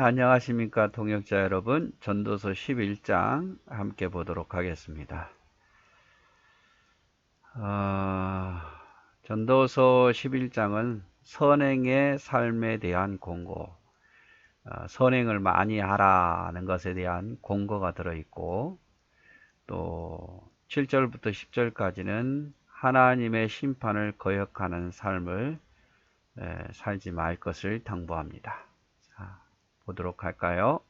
안녕하십니까 동역자 여러분. 전도서 11장 함께 보도록 하겠습니다. 전도서 11장은 선행의 삶에 대한 공고, 선행을 많이 하라는 것에 대한 공고가 들어있고, 또 7절부터 10절까지는 하나님의 심판을 거역하는 삶을 살지 말 것을 당부합니다. 자, 보도록 할까요?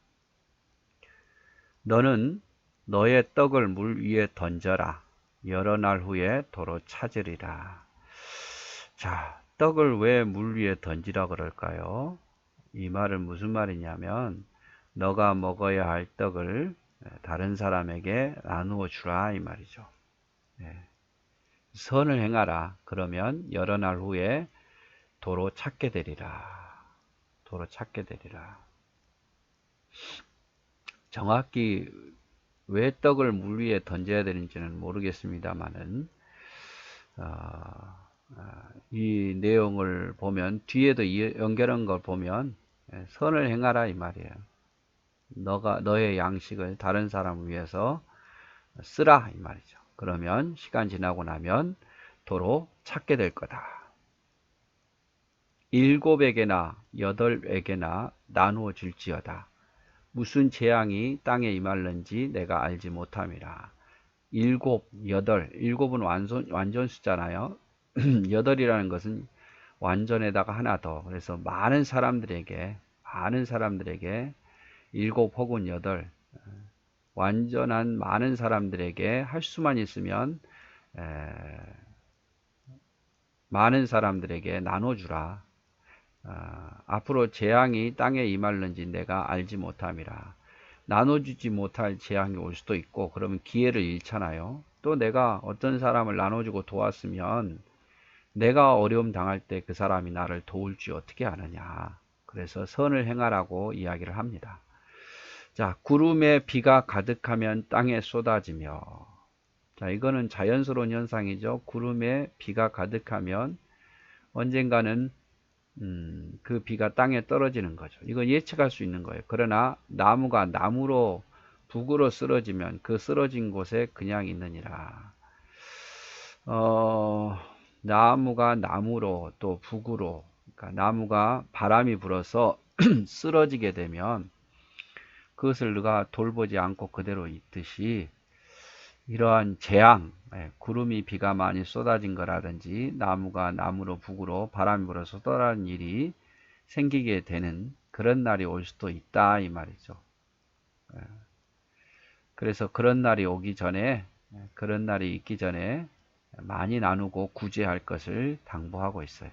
너는 너의 떡을 물 위에 던져라. 여러 날 후에 도로 찾으리라. 자, 떡을 왜 물 위에 던지라 그럴까요? 이 말은 무슨 말이냐면 너가 먹어야 할 떡을 다른 사람에게 나누어 주라 이 말이죠. 선을 행하라. 그러면 여러 날 후에 도로 찾게 되리라. 도로 찾게 되리라. 정확히 왜 떡을 물 위에 던져야 되는지는 모르겠습니다만은 이 내용을 보면 뒤에도 연결한 걸 보면 선을 행하라 이 말이에요. 너의 양식을 다른 사람을 위해서 쓰라 이 말이죠. 그러면 시간 지나고 나면 도로 찾게 될 거다. 7에게나 8에게나 나누어 줄지어다. 무슨 재앙이 땅에 임할는지 내가 알지 못함이라. 7, 8, 7은 완전 숫자잖아요. 8이라는 것은 완전에다가 하나 더. 그래서 많은 사람들에게 7 혹은 8, 완전한 많은 사람들에게 할 수만 있으면 많은 사람들에게 나눠주라. 앞으로 재앙이 땅에 임할는지 내가 알지 못함이라. 나눠주지 못할 재앙이 올 수도 있고 그러면 기회를 잃잖아요. 또 내가 어떤 사람을 나눠주고 도왔으면 내가 어려움 당할 때 그 사람이 나를 도울지 어떻게 아느냐. 그래서 선을 행하라고 이야기를 합니다. 자, 구름에 비가 가득하면 땅에 쏟아지며. 자, 이거는 자연스러운 현상이죠. 구름에 비가 가득하면 언젠가는 그 비가 땅에 떨어지는 거죠. 이건 예측할 수 있는 거예요. 그러나 나무가 나무로 북으로 쓰러지면 그 쓰러진 곳에 그냥 있느니라. 나무가 나무로 또 북으로, 그러니까 나무가 바람이 불어서 쓰러지게 되면 그것을 누가 돌보지 않고 그대로 있듯이 이러한 재앙, 구름이 비가 많이 쏟아진 거라든지 나무가 나무로 북으로 바람이 불어서 떠나는 일이 생기게 되는 그런 날이 올 수도 있다 이 말이죠. 그래서 그런 날이 오기 전에, 그런 날이 있기 전에 많이 나누고 구제할 것을 당부하고 있어요.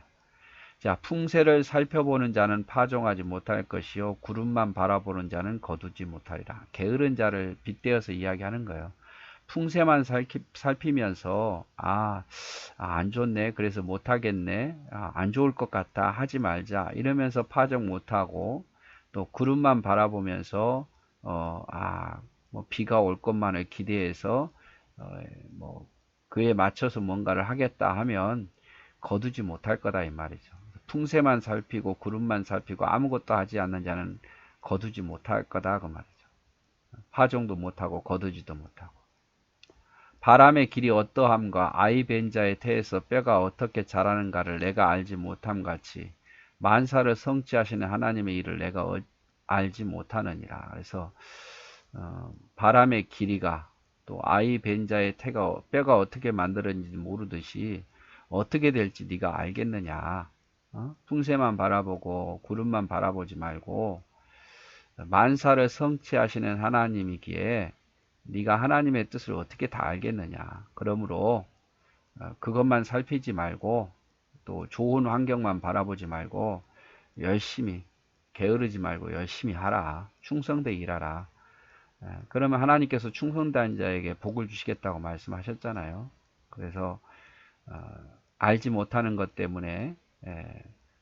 자, 풍세를 살펴보는 자는 파종하지 못할 것이요 구름만 바라보는 자는 거두지 못하리라. 게으른 자를 빗대어서 이야기하는 거예요. 풍세만 살피면서 안 좋네, 그래서 못하겠네, 안 좋을 것 같아, 하지 말자 이러면서 파종 못하고 또 구름만 바라보면서 뭐 비가 올 것만을 기대해서 뭐 그에 맞춰서 뭔가를 하겠다 하면 거두지 못할 거다 이 말이죠. 풍세만 살피고 구름만 살피고 아무것도 하지 않는 자는 거두지 못할 거다 그 말이죠. 파종도 못하고 거두지도 못하고. 바람의 길이 어떠함과 아이 벤 자의 태에서 뼈가 어떻게 자라는가를 내가 알지 못함 같이 만사를 성취하시는 하나님의 일을 내가 알지 못하느니라. 그래서 바람의 길이가 또 아이 벤 자의 태가 뼈가 어떻게 만들어진지 모르듯이 어떻게 될지 네가 알겠느냐. 풍세만 바라보고 구름만 바라보지 말고 만사를 성취하시는 하나님이기에 네가 하나님의 뜻을 어떻게 다 알겠느냐. 그러므로 그것만 살피지 말고 또 좋은 환경만 바라보지 말고 열심히 게으르지 말고 열심히 하라. 충성되게 일하라. 그러면 하나님께서 충성된 자에게 복을 주시겠다고 말씀하셨잖아요. 그래서 알지 못하는 것 때문에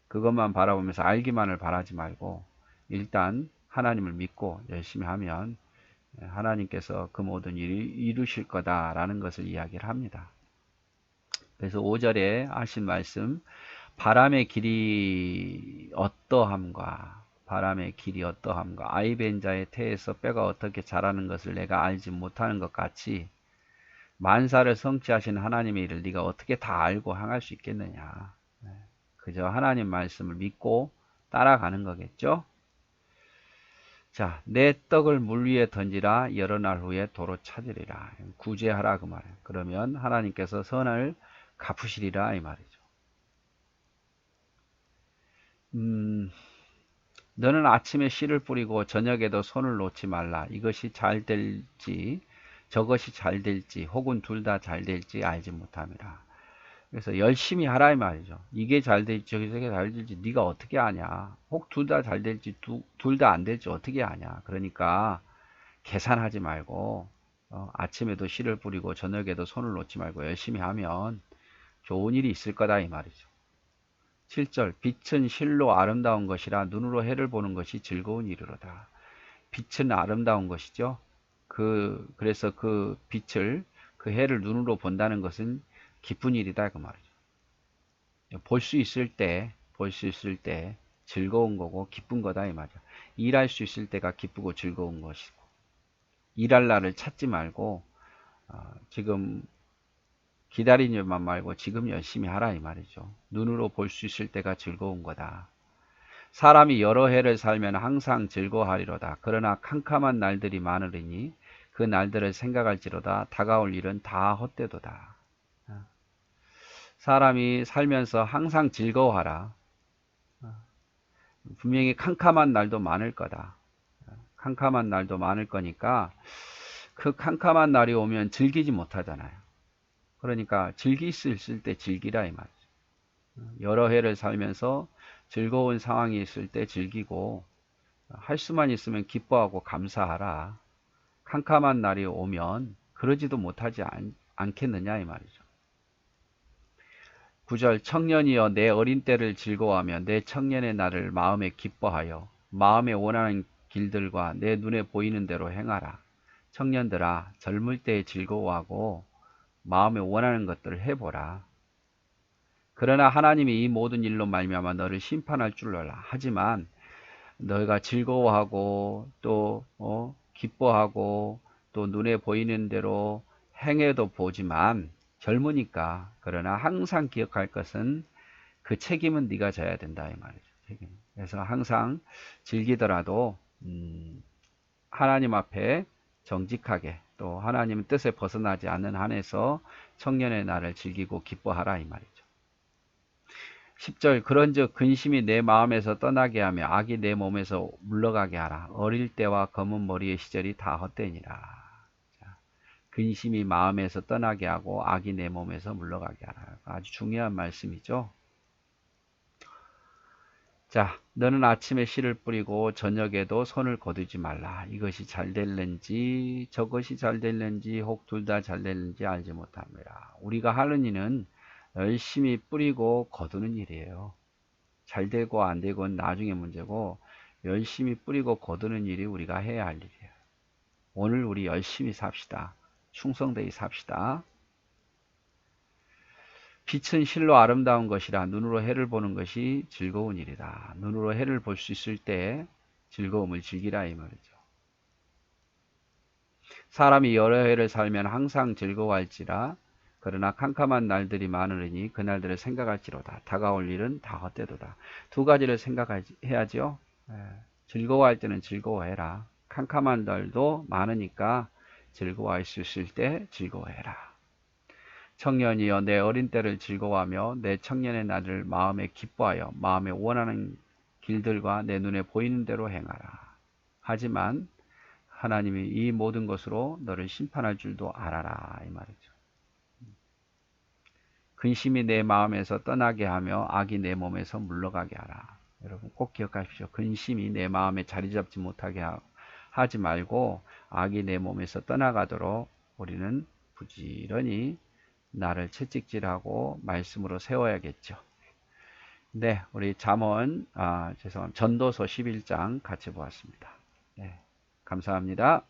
그것만 바라보면서 알기만을 바라지 말고 일단 하나님을 믿고 열심히 하면 하나님께서 그 모든 일을 이루실 거다라는 것을 이야기를 합니다. 그래서 5절에 하신 말씀, 바람의 길이 어떠함과 바람의 길이 어떠함과 아이벤 자의 태에서 뼈가 어떻게 자라는 것을 내가 알지 못하는 것 같이 만사를 성취하신 하나님의 일을 네가 어떻게 다 알고 행할 수 있겠느냐. 그저 하나님 말씀을 믿고 따라가는 거겠죠. 자, 내 떡을 물 위에 던지라. 여러 날 후에 도로 찾으리라. 구제하라 그 말이에요. 그러면 하나님께서 선을 갚으시리라 이 말이죠. 너는 아침에 씨를 뿌리고 저녁에도 손을 놓지 말라. 이것이 잘 될지 저것이 잘 될지 혹은 둘 다 잘 될지 알지 못함이라. 그래서 열심히 하라 이 말이죠. 이게 잘 될지 저게 잘 될지 네가 어떻게 아냐. 혹 둘 다 잘 될지 둘 다 안 될지 어떻게 아냐. 그러니까 계산하지 말고 아침에도 씨를 뿌리고 저녁에도 손을 놓지 말고 열심히 하면 좋은 일이 있을 거다 이 말이죠. 7절 빛은 실로 아름다운 것이라 눈으로 해를 보는 것이 즐거운 일이로다. 빛은 아름다운 것이죠. 그래서 그 빛을 그 해를 눈으로 본다는 것은 기쁜 일이다 그 말이죠. 볼 수 있을 때 즐거운 거고 기쁜 거다 이 말이죠. 일할 수 있을 때가 기쁘고 즐거운 것이고 일할 날을 찾지 말고 지금 기다리지만 말고 지금 열심히 하라 이 말이죠. 눈으로 볼 수 있을 때가 즐거운 거다. 사람이 여러 해를 살면 항상 즐거워하리로다. 그러나 캄캄한 날들이 많으리니 그 날들을 생각할지로다. 다가올 일은 다 헛되도다. 사람이 살면서 항상 즐거워하라. 분명히 캄캄한 날도 많을 거다. 캄캄한 날도 많을 거니까 그 캄캄한 날이 오면 즐기지 못하잖아요. 그러니까 즐길 수 있을 때 즐기라 이 말이죠. 여러 해를 살면서 즐거운 상황이 있을 때 즐기고 할 수만 있으면 기뻐하고 감사하라. 캄캄한 날이 오면 그러지도 못하지 않겠느냐 이 말이죠. 9절 청년이여 내 어린 때를 즐거워하며 내 청년의 날을 마음에 기뻐하여 마음에 원하는 길들과 내 눈에 보이는 대로 행하라. 청년들아 젊을 때에 즐거워하고 마음에 원하는 것들을 해보라. 그러나 하나님이 이 모든 일로 말미암아 너를 심판할 줄 알라. 하지만 너희가 즐거워하고 또 기뻐하고 또 눈에 보이는 대로 행해도 보지만 젊으니까 그러나 항상 기억할 것은 그 책임은 네가 져야 된다 이 말이죠. 책임. 그래서 항상 즐기더라도 하나님 앞에 정직하게 또 하나님 뜻에 벗어나지 않는 한에서 청년의 날을 즐기고 기뻐하라 이 말이죠. 10절 그런즉 근심이 내 마음에서 떠나게 하며 악이 내 몸에서 물러가게 하라. 어릴 때와 검은 머리의 시절이 다 헛되니라. 근심이 마음에서 떠나게 하고 악이 내 몸에서 물러가게 하라. 아주 중요한 말씀이죠. 자, 너는 아침에 씨를 뿌리고 저녁에도 손을 거두지 말라. 이것이 잘 될는지 저것이 잘 될는지 혹 둘 다 잘 될는지 알지 못합니다. 우리가 하는 일은 열심히 뿌리고 거두는 일이에요. 잘 되고 안 되고는 나중에 문제고 열심히 뿌리고 거두는 일이 우리가 해야 할 일이에요. 오늘 우리 열심히 삽시다. 충성되이 삽시다. 빛은 실로 아름다운 것이라 눈으로 해를 보는 것이 즐거운 일이다. 눈으로 해를 볼 수 있을 때 즐거움을 즐기라 이 말이죠. 사람이 여러 해를 살면 항상 즐거워할지라 그러나 캄캄한 날들이 많으니 그 날들을 생각할지로다. 다가올 일은 다 헛되도다. 두 가지를 생각해야죠. 즐거워할 때는 즐거워해라. 캄캄한 날도 많으니까 즐거워할 수 있을 때 즐거워해라. 청년이여 내 어린 때를 즐거워하며 내 청년의 날을 마음에 기뻐하여 마음에 원하는 길들과 내 눈에 보이는 대로 행하라. 하지만 하나님이 이 모든 것으로 너를 심판할 줄도 알아라 이 말이죠. 근심이 내 마음에서 떠나게 하며 악이 내 몸에서 물러가게 하라. 여러분 꼭 기억하십시오. 근심이 내 마음에 자리 잡지 못하게 하지 말고 악이 내 몸에서 떠나가도록 우리는 부지런히 나를 채찍질하고 말씀으로 세워야겠죠. 네, 우리 잠언, 전도서 11장 같이 보았습니다. 네, 감사합니다.